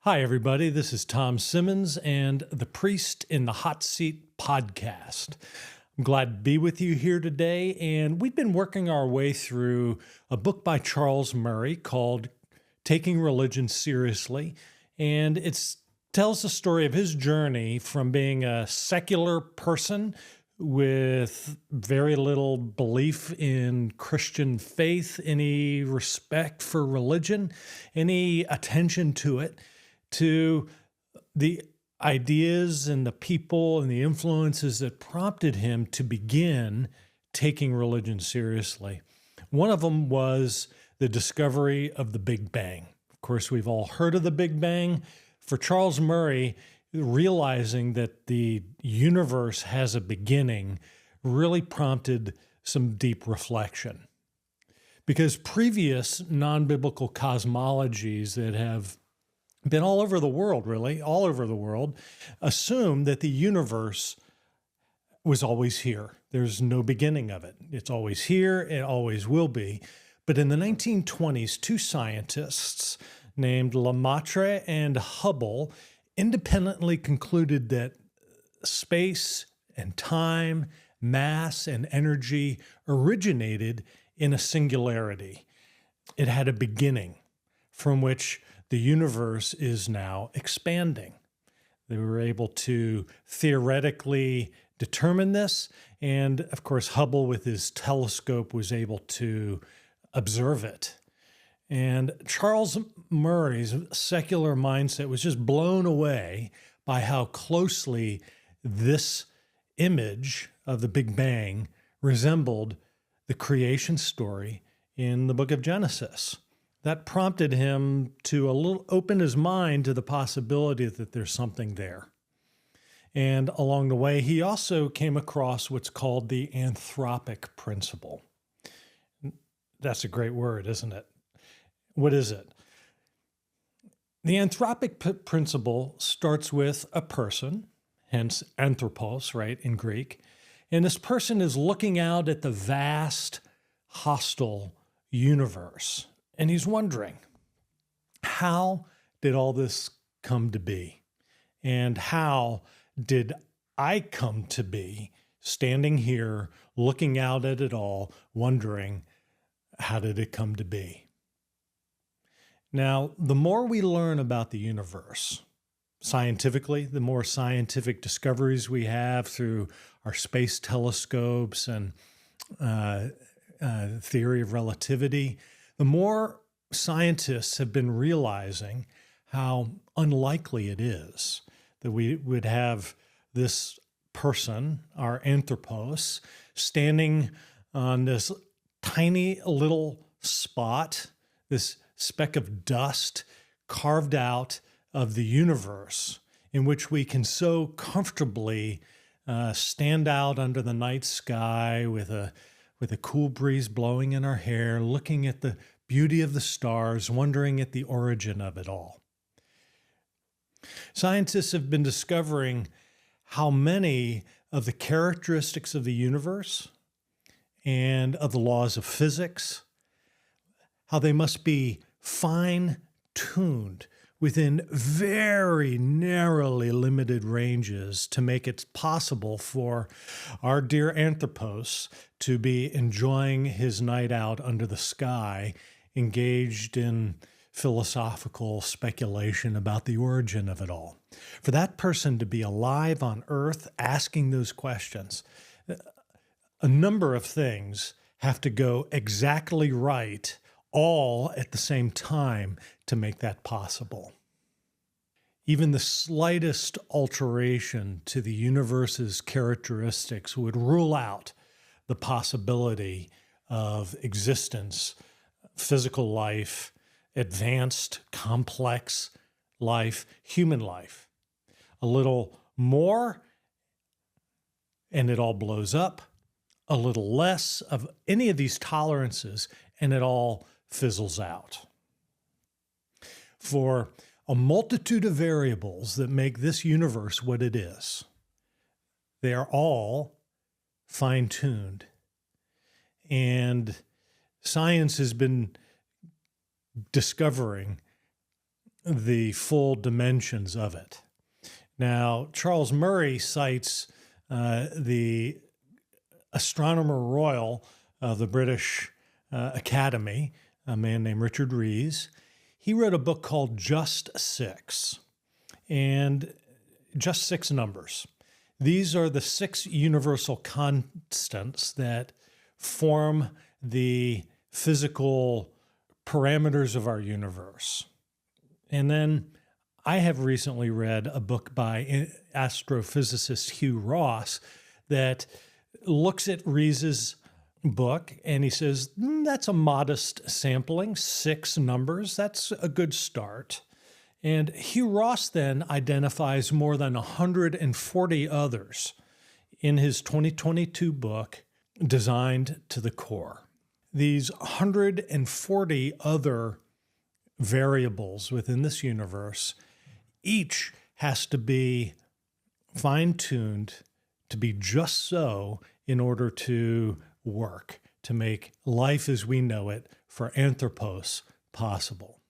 Hi, everybody. This is Tom Simmons and the Priest in the Hot Seat podcast. I'm glad to be with you here today. And we've been working our way through a book by Charles Murray called Taking Religion Seriously. And it tells the story of his journey from being a secular person with very little belief in Christian faith, any respect for religion, any attention to it, to the ideas and the people and the influences that prompted him to begin taking religion seriously. One of them was the discovery of the Big Bang. Of course, we've all heard of the Big Bang. For Charles Murray, realizing that the universe has a beginning really prompted some deep reflection. Because previous non-biblical cosmologies that have been all over the world, really, all over the world, assume that the universe was always here. There's no beginning of it. It's always here, it always will be. But in the 1920s, two scientists named Lemaitre and Hubble independently concluded that space and time, mass and energy originated in a singularity. It had a beginning from which the universe is now expanding. They were able to theoretically determine this, and of course, Hubble with his telescope was able to observe it. And Charles Murray's secular mindset was just blown away by how closely this image of the Big Bang resembled the creation story in the book of Genesis. That prompted him to open his mind to the possibility that there's something there. And along the way, he also came across what's called the anthropic principle. That's a great word, isn't it? What is it? The anthropic principle starts with a person, hence anthropos, right, in Greek. And this person is looking out at the vast, hostile universe. And he's wondering, how did all this come to be? And how did I come to be standing here, looking out at it all, wondering, how did it come to be? Now, the more we learn about the universe, scientifically, the more scientific discoveries we have through our space telescopes and theory of relativity, the more scientists have been realizing how unlikely it is that we would have this person, our anthropos, standing on this tiny little spot, this speck of dust carved out of the universe, in which we can so comfortably stand out under the night sky with a cool breeze blowing in our hair, looking at the beauty of the stars, wondering at the origin of it all. Scientists have been discovering how many of the characteristics of the universe and of the laws of physics, how they must be fine-tuned within very narrowly limited ranges to make it possible for our dear Anthropos to be enjoying his night out under the sky, engaged in philosophical speculation about the origin of it all. For that person to be alive on Earth asking those questions, a number of things have to go exactly right all at the same time to make that possible. Even the slightest alteration to the universe's characteristics would rule out the possibility of existence, physical life, advanced, complex life, human life. A little more, and it all blows up. A little less of any of these tolerances, and it all fizzles out. For a multitude of variables that make this universe what it is, they are all fine-tuned. And science has been discovering the full dimensions of it. Now, Charles Murray cites the Astronomer Royal of the British Academy, a man named Richard Rees. He wrote a book called Just Six, and just six numbers. These are the six universal constants that form the physical parameters of our universe. And then I have recently read a book by astrophysicist Hugh Ross that looks at Rees's book and he says, that's a modest sampling, six numbers, that's a good start. And Hugh Ross then identifies more than 140 others in his 2022 book, Designed to the Core. These 140 other variables within this universe, each has to be fine-tuned to be just so in order to work, to make life as we know it for Anthropos possible.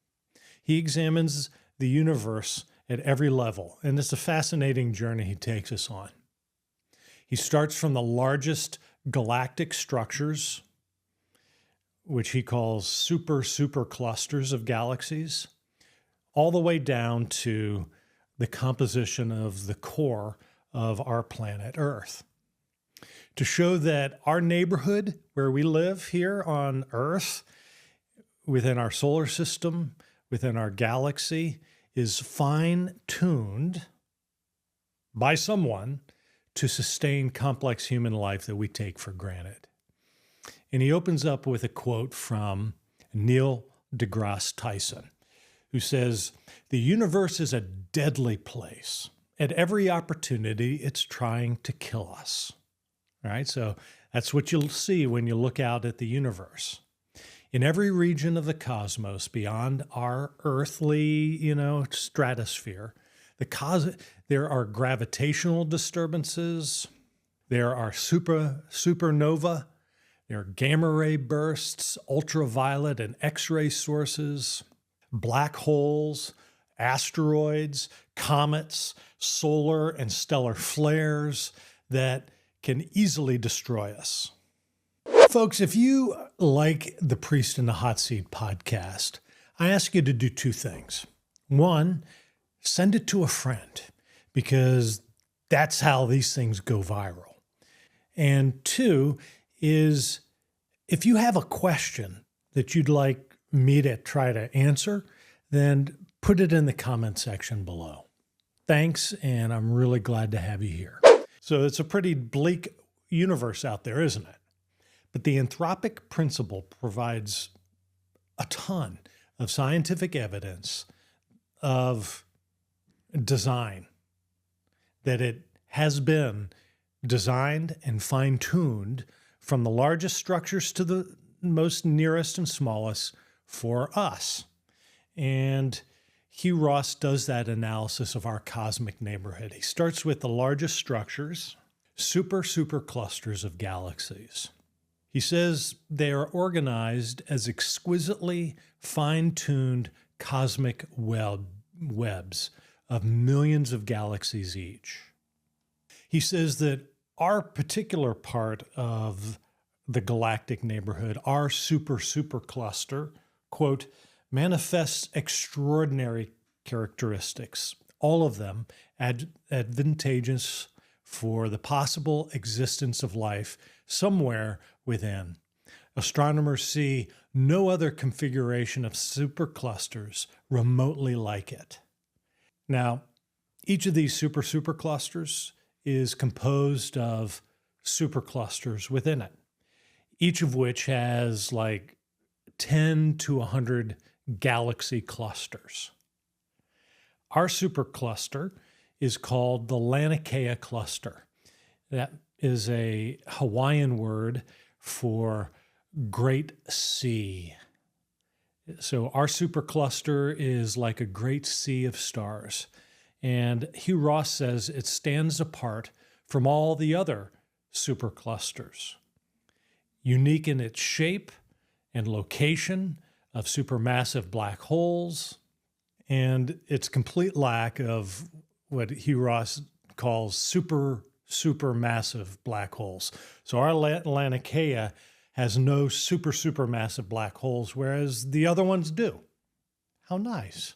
He examines the universe at every level, and it's a fascinating journey he takes us on. He starts from the largest galactic structures, which he calls super clusters of galaxies, all the way down to the composition of the core of our planet Earth. To show that our neighborhood, where we live here on Earth, within our solar system, within our galaxy, is fine-tuned by someone to sustain complex human life that we take for granted. And he opens up with a quote from Neil deGrasse Tyson, who says, "The universe is a deadly place. At every opportunity, it's trying to kill us." All right, so that's what you'll see when you look out at the universe. In every region of the cosmos beyond our earthly, stratosphere, there are gravitational disturbances, there are supernova, there are gamma ray bursts, ultraviolet and X-ray sources, black holes, asteroids, comets, solar and stellar flares that can easily destroy us. Folks, if you like the Priest in the Hot Seat podcast, I ask you to do two things. One, send it to a friend, because that's how these things go viral. And two is, if you have a question that you'd like me to try to answer, then put it in the comment section below. Thanks, and I'm really glad to have you here. So it's a pretty bleak universe out there, isn't it? But the Anthropic principle provides a ton of scientific evidence of design, that it has been designed and fine-tuned from the largest structures to the most nearest and smallest for us. And Hugh Ross does that analysis of our cosmic neighborhood. He starts with the largest structures, super clusters of galaxies. He says they are organized as exquisitely fine-tuned cosmic webs of millions of galaxies each. He says that our particular part of the galactic neighborhood, our super cluster, quote, manifests extraordinary characteristics, all of them advantageous for the possible existence of life somewhere within. Astronomers see no other configuration of superclusters remotely like it. Now, each of these superclusters is composed of superclusters within it, each of which has like 10 to 100 galaxy clusters. Our supercluster is called the Laniakea cluster. That is a Hawaiian word for great sea. So our supercluster is like a great sea of stars. And Hugh Ross says it stands apart from all the other superclusters, unique in its shape and location of supermassive black holes, and its complete lack of what Hugh Ross calls supermassive black holes. So our Laniakea has no supermassive black holes, whereas the other ones do. How nice.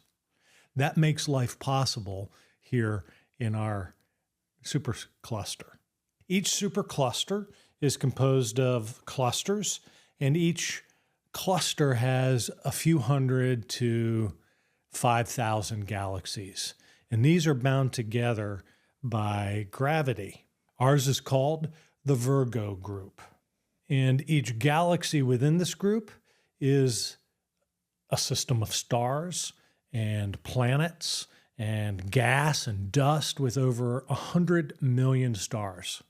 That makes life possible here in our supercluster. Each supercluster is composed of clusters, and each cluster has a few hundred to 5,000 galaxies. And these are bound together by gravity. Ours is called the Virgo group. And each galaxy within this group is a system of stars and planets and gas and dust with over 100 million stars.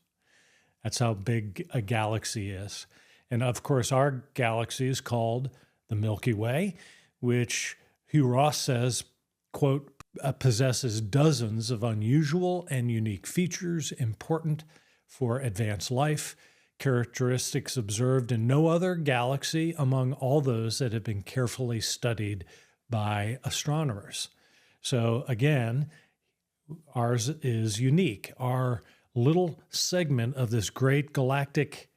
That's how big a galaxy is. And of course, our galaxy is called the Milky Way, which Hugh Ross says, quote, possesses dozens of unusual and unique features important for advanced life, characteristics observed in no other galaxy among all those that have been carefully studied by astronomers. So again, ours is unique. Our little segment of this great galactic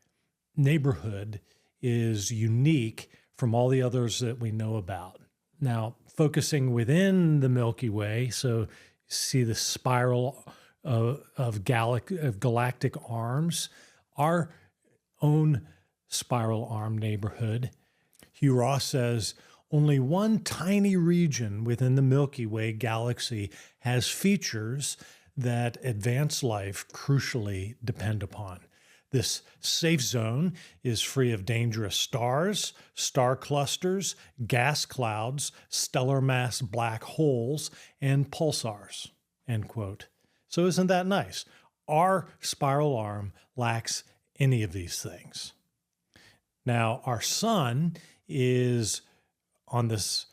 neighborhood is unique from all the others that we know about. Now, focusing within the Milky Way, so see the spiral of galactic arms, our own spiral arm neighborhood, Hugh Ross says, only one tiny region within the Milky Way galaxy has features that advanced life crucially depend upon. This safe zone is free of dangerous stars, star clusters, gas clouds, stellar mass black holes, and pulsars, end quote. So isn't that nice? Our spiral arm lacks any of these things. Now, our sun is on this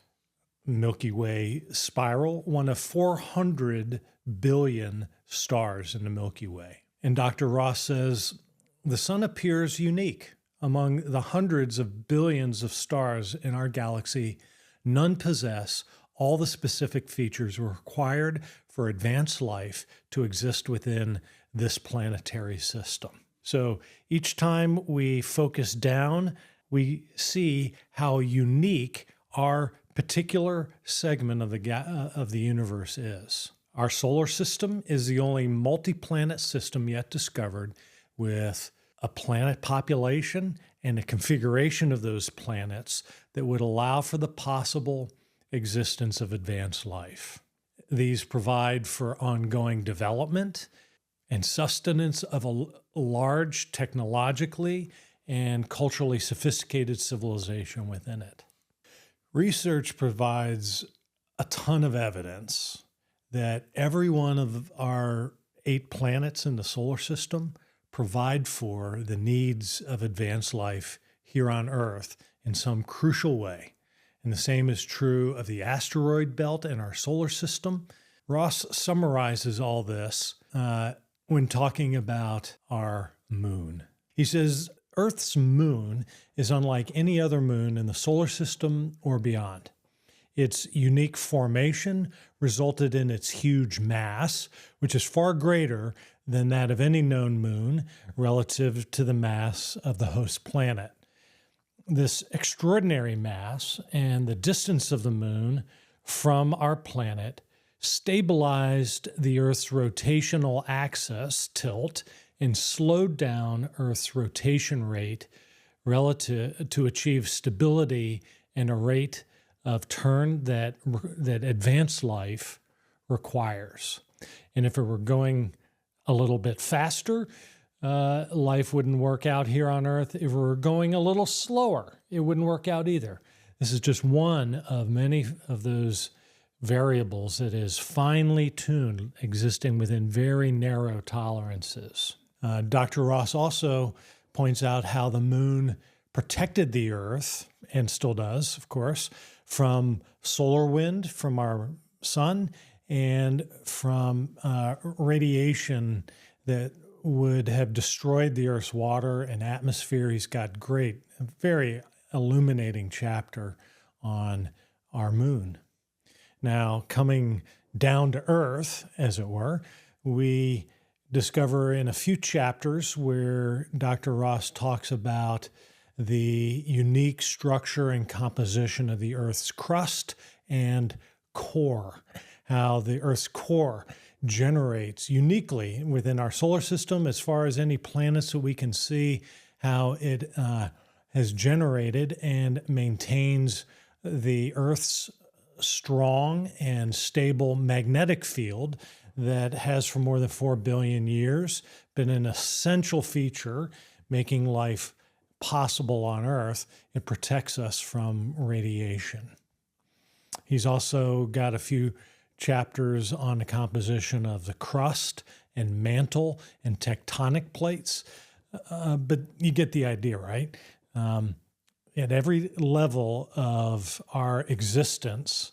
Milky Way spiral, one of 400 billion stars in the Milky Way. And Dr. Ross says the sun appears unique. Among the hundreds of billions of stars in our galaxy, none possess all the specific features required for advanced life to exist within this planetary system. So each time we focus down, we see how unique our particular segment of the universe is. Our solar system is the only multi-planet system yet discovered with a planet population and a configuration of those planets that would allow for the possible existence of advanced life. These provide for ongoing development and sustenance of a large technologically and culturally sophisticated civilization within it. Research provides a ton of evidence that every one of our 8 planets in the solar system provide for the needs of advanced life here on Earth in some crucial way. And the same is true of the asteroid belt in our solar system. Ross summarizes all this when talking about our moon. He says, Earth's moon is unlike any other moon in the solar system or beyond. Its unique formation resulted in its huge mass, which is far greater than that of any known moon relative to the mass of the host planet. This extraordinary mass and the distance of the moon from our planet stabilized the Earth's rotational axis tilt and slowed down Earth's rotation rate relative to achieve stability and a rate of turn that advanced life requires. And if it were going a little bit faster, life wouldn't work out here on Earth. If it were going a little slower, it wouldn't work out either. This is just one of many of those variables that is finely tuned, existing within very narrow tolerances. Dr. Ross also points out how the moon protected the Earth, and still does, of course, from solar wind from our sun and from radiation that would have destroyed the Earth's water and atmosphere. He's got very illuminating chapter on our moon. Now, coming down to earth, as it were, we discover in a few chapters where Dr. Ross talks about the unique structure and composition of the Earth's crust and core, how the Earth's core generates uniquely within our solar system as far as any planets that we can see, how it has generated and maintains the Earth's strong and stable magnetic field that has for more than 4 billion years been an essential feature making life possible on Earth. It protects us from radiation. He's also got a few chapters on the composition of the crust and mantle and tectonic plates, but you get the idea, right? At every level of our existence,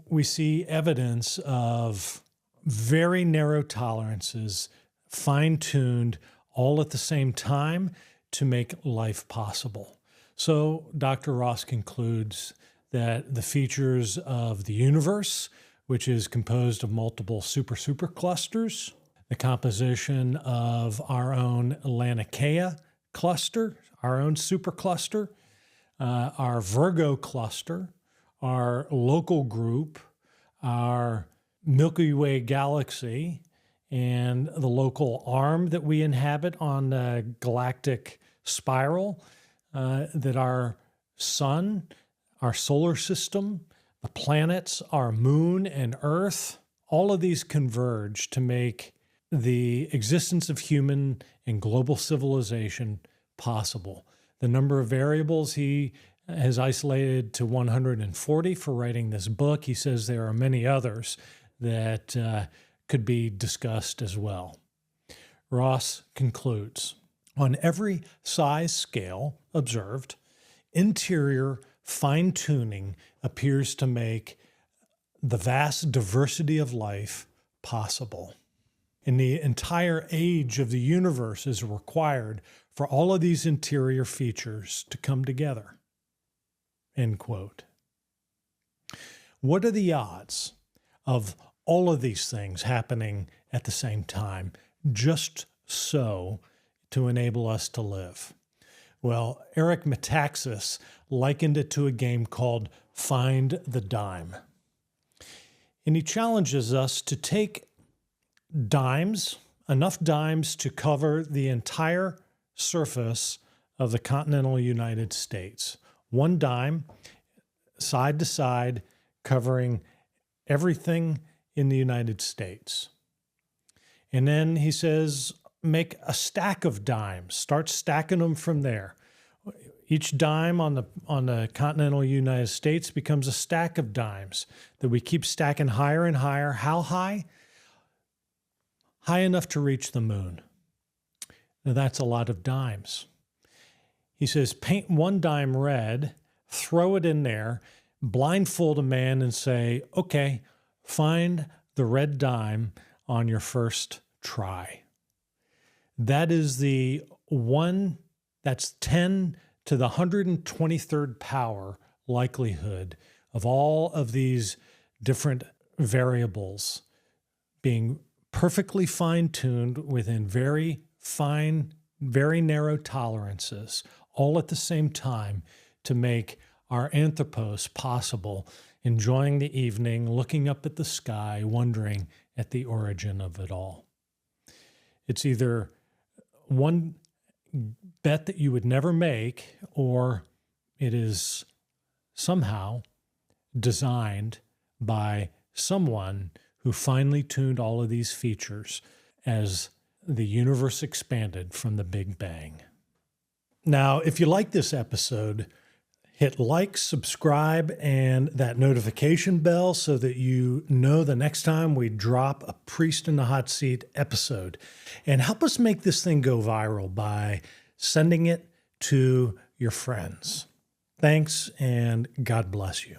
we see evidence of very narrow tolerances, fine-tuned, all at the same time to make life possible. So Dr. Ross concludes that the features of the universe, which is composed of multiple superclusters, the composition of our own Laniakea cluster, our own supercluster, our Virgo cluster, our local group, our Milky Way galaxy, and the local arm that we inhabit on the galactic spiral, that our sun, our solar system, the planets, our moon and Earth, all of these converge to make the existence of human and global civilization possible. The number of variables he has isolated to 140 for writing this book. He says there are many others that could be discussed as well. Ross concludes, on every size scale observed, interior fine-tuning appears to make the vast diversity of life possible. And the entire age of the universe is required for all of these interior features to come together. End quote. What are the odds of all of these things happening at the same time, just so to enable us to live? Well, Eric Metaxas likened it to a game called Find the Dime. And he challenges us to take dimes, enough dimes to cover the entire surface of the continental United States. One dime, side to side, covering everything in the United States. And then he says, make a stack of dimes. Start stacking them from there. Each dime on the continental United States becomes a stack of dimes that we keep stacking higher and higher. How high? High enough to reach the moon. Now that's a lot of dimes. He says, paint one dime red, throw it in there, blindfold a man and say, okay, find the red dime on your first try. That is the one, that's 10 to the 123rd power likelihood of all of these different variables being perfectly fine-tuned within very fine, very narrow tolerances, all at the same time to make our anthropos possible, enjoying the evening, looking up at the sky, wondering at the origin of it all. It's either one bet that you would never make, or it is somehow designed by someone who finely tuned all of these features as the universe expanded from the Big Bang. Now, if you like this episode, hit like, subscribe, and that notification bell so that you know the next time we drop a Priest in the Hot Seat episode. And help us make this thing go viral by sending it to your friends. Thanks, and God bless you.